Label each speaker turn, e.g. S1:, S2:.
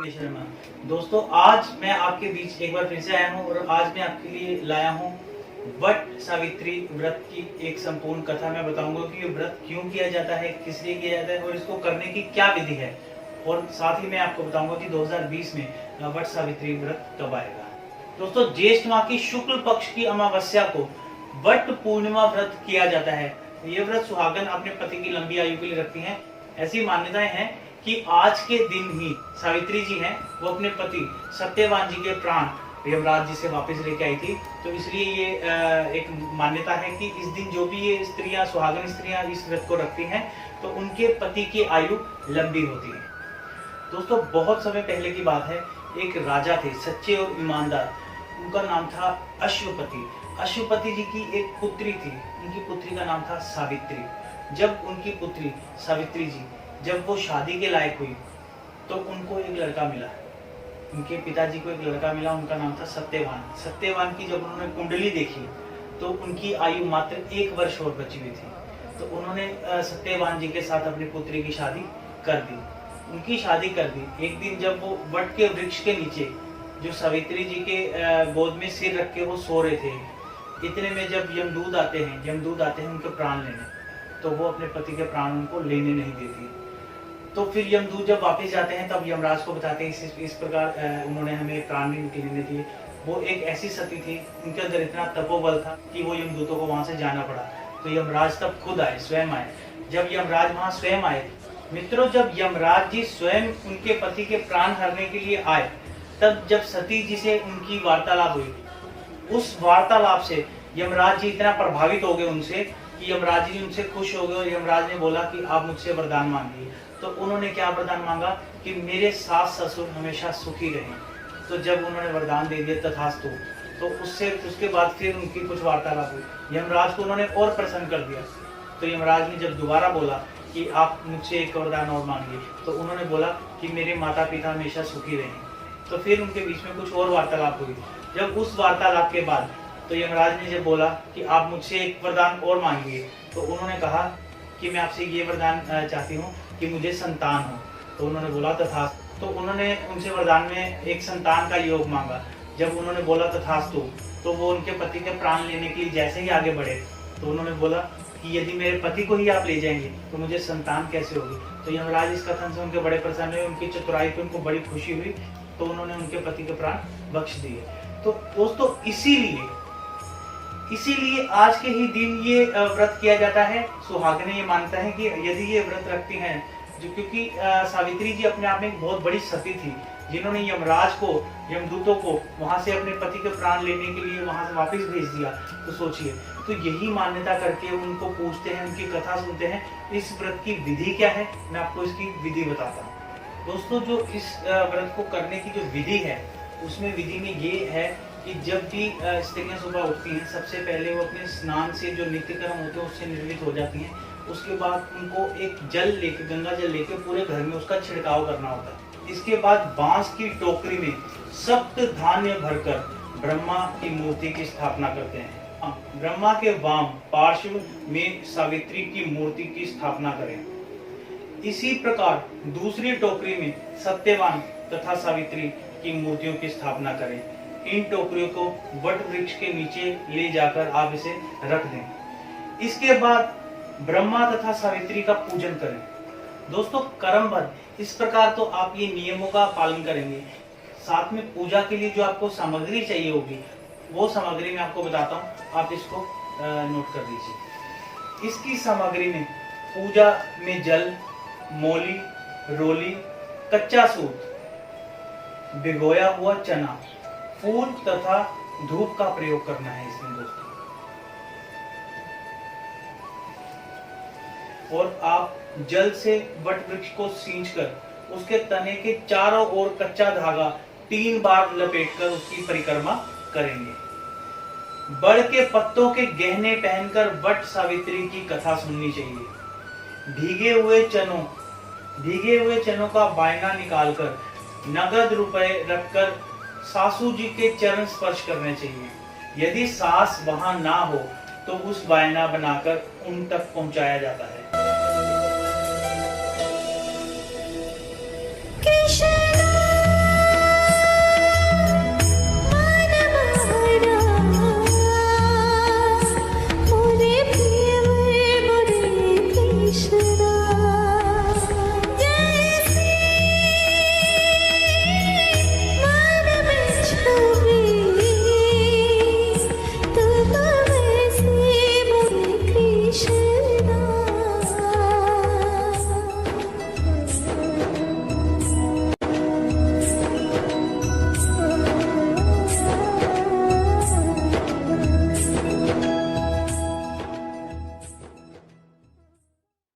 S1: विघ्नेश शर्मा। दोस्तों, आज मैं आपके बीच एक बार फिर से आया हूँ और आज मैं आपके लिए लाया हूँ वट सावित्री व्रत की एक संपूर्ण कथा। मैं बताऊंगा कि ये व्रत क्यों किया जाता है, किस लिए किया जाता है और इसको करने की क्या विधि है, और साथ ही मैं आपको बताऊंगा कि 2020 में वट सावित्री व्रत कब आएगा। दोस्तों, ज्येष्ठ माह की शुक्ल पक्ष की अमावस्या को वट पूर्णिमा व्रत किया जाता है। ये व्रत सुहागन अपने पति की लंबी आयु के लिए रखती हैं। ऐसी मान्यताएं हैं कि आज के दिन ही सावित्री जी हैं, वो अपने पति सत्यवान जी के प्राण यमराज जी से वापस लेके आई थी। तो इसलिए ये एक मान्यता है कि इस दिन जो भी ये स्त्रियां, सुहागन स्त्रियां इस व्रत को रखती हैं तो उनके पति की आयु लंबी होती है। दोस्तों, बहुत समय पहले की बात है, एक राजा थे सच्चे और ईमानदार। उनका नाम था अश्वपति। अश्वपति जी की एक पुत्री थी, उनकी पुत्री का नाम था सावित्री। जब उनकी पुत्री सावित्री जी जब वो शादी के लायक हुई तो उनको एक लड़का मिला, उनके पिताजी को एक लड़का मिला, उनका नाम था सत्यवान। सत्यवान की जब उन्होंने कुंडली देखी तो उनकी आयु मात्र 1 वर्ष और बची हुई थी। तो उन्होंने सत्यवान जी के साथ अपनी पुत्री की शादी कर दी। उनकी शादी कर दी। एक दिन जब वो वट के वृक्ष के नीचे जो सावित्री जी के गोद में सिर रख के वो सो रहे थे, इतने में जब यमदूत आते हैं उनके प्राण लेने, तो वो अपने पति के प्राण उनको लेने नहीं देती। तो फिर यमदूत जब वापस जाते हैं तब यमराज को बताते हैं इस प्रकार उन्होंने हमें प्राण नहीं लेने दिए। वो एक ऐसी सती थी, उनके अंदर इतना तपोबल था कि वो यमदूतों को वहां से जाना पड़ा। तो यमराज तब खुद आए, स्वयं आए। जब यमराज वहां स्वयं आए, मित्रों, जब यमराज जी स्वयं उनके पति के प्राण हरने के लिए आए, तब जब सती जी से उनकी वार्तालाप हुई, उस वार्तालाप से यमराज जी इतना प्रभावित हो गए उनसे कि यमराज जी उनसे खुश हो गए और यमराज ने बोला कि आप मुझसे वरदान मांगिए। तो उन्होंने क्या वरदान मांगा कि मेरे सास ससुर हमेशा सुखी रहें। तो जब उन्होंने वरदान दे दिया तथास्तु, तो उसके बाद फिर उनकी कुछ वार्तालाप हुई। यमराज को उन्होंने और प्रसन्न कर दिया। तो यमराज ने जब दोबारा बोला कि आप मुझसे एक वरदान और मांगिए, तो उन्होंने बोला कि मेरे माता पिता हमेशा सुखी रहें। तो फिर उनके बीच में कुछ और वार्तालाप हुई। जब उस वार्तालाप के बाद तो यमराज ने जब बोला कि आप मुझसे एक वरदान और मांगिए, तो उन्होंने कहा कि मैं आपसे ये वरदान चाहती हूँ कि मुझे संतान हो। तो उन्होंने बोला तथास्तु। तो उन्होंने उनसे वरदान में एक संतान का योग मांगा। जब उन्होंने बोला तथास्तु, तो वो उनके पति के प्राण लेने के लिए जैसे ही आगे बढ़े, तो उन्होंने बोला कि यदि मेरे पति को ही आप ले जाएंगे तो मुझे संतान कैसे होगी। तो यमराज इस कथन से उनके बड़े प्रसन्न हुए, उनकी चतुराई पे उनको बड़ी खुशी हुई। तो उन्होंने उनके पति के प्राण बख्श दिए। तो दोस्तों, इसीलिए आज के ही दिन ये व्रत किया जाता है। सुहागनें ये मानता है कि यदि ये व्रत रखती हैं, जो क्योंकि सावित्री जी अपने आप में एक बहुत बड़ी सती थी, जिन्होंने यमराज को, यमदूतों को वहां से अपने पति के प्राण लेने के लिए वहां से वापस भेज दिया। तो सोचिए, तो यही मान्यता करके उनको पूछते हैं, उनकी कथा सुनते हैं। इस व्रत की विधि क्या है, मैं आपको इसकी विधि बताता हूँ। दोस्तों, जो इस व्रत को करने की जो विधि है, उसमें विधि में ये है कि जब भी स्त्रियां सुबह उठती हैं, सबसे पहले वो अपने स्नान से जो नित्य कर्म होते हैं उससे निर्मित हो जाती हैं। उसके बाद उनको एक जल लेके, गंगा जल लेके पूरे घर में उसका छिड़काव करना होता है। इसके बाद बांस की टोकरी में सप्त धान्य भरकर ब्रह्मा की मूर्ति की स्थापना करते हैं। ब्रह्मा के वाम पार्श्व में सावित्री की मूर्ति की स्थापना करें। इसी प्रकार दूसरी टोकरी में सत्यवान तथा सावित्री की मूर्तियों की स्थापना करें। इन टोकरियों को वट वृक्ष के नीचे ले जाकर आप इसे रख दें। इसके बाद ब्रह्मा तथा सावित्री का पूजन करें। दोस्तों, क्रमबद्ध इस प्रकार तो आप ये नियमों का पालन करेंगे। साथ में पूजा के लिए जो आपको सामग्री चाहिए होगी, वो सामग्री मैं आपको बताता हूँ, आप इसको नोट कर लीजिए। इसकी सामग्री में पूजा में जल, मोली, रोली, कच्चा सूत, भिगोया हुआ चना, फूल तथा धूप का प्रयोग करना है इसमें दोस्तों। और आप जल से वट वृक्ष को सींचकर उसके तने के चारों ओर कच्चा धागा 3 बार लपेटकर उसकी परिक्रमा करेंगे। बड़ के पत्तों के गहने पहनकर वट सावित्री की कथा सुननी चाहिए। भीगे हुए चनों का बायना निकालकर नगद रुपए रखकर सासू जी के चरण स्पर्श करने चाहिए। यदि सास वहां ना हो तो उस बायना बनाकर उन तक पहुंचाया जाता है।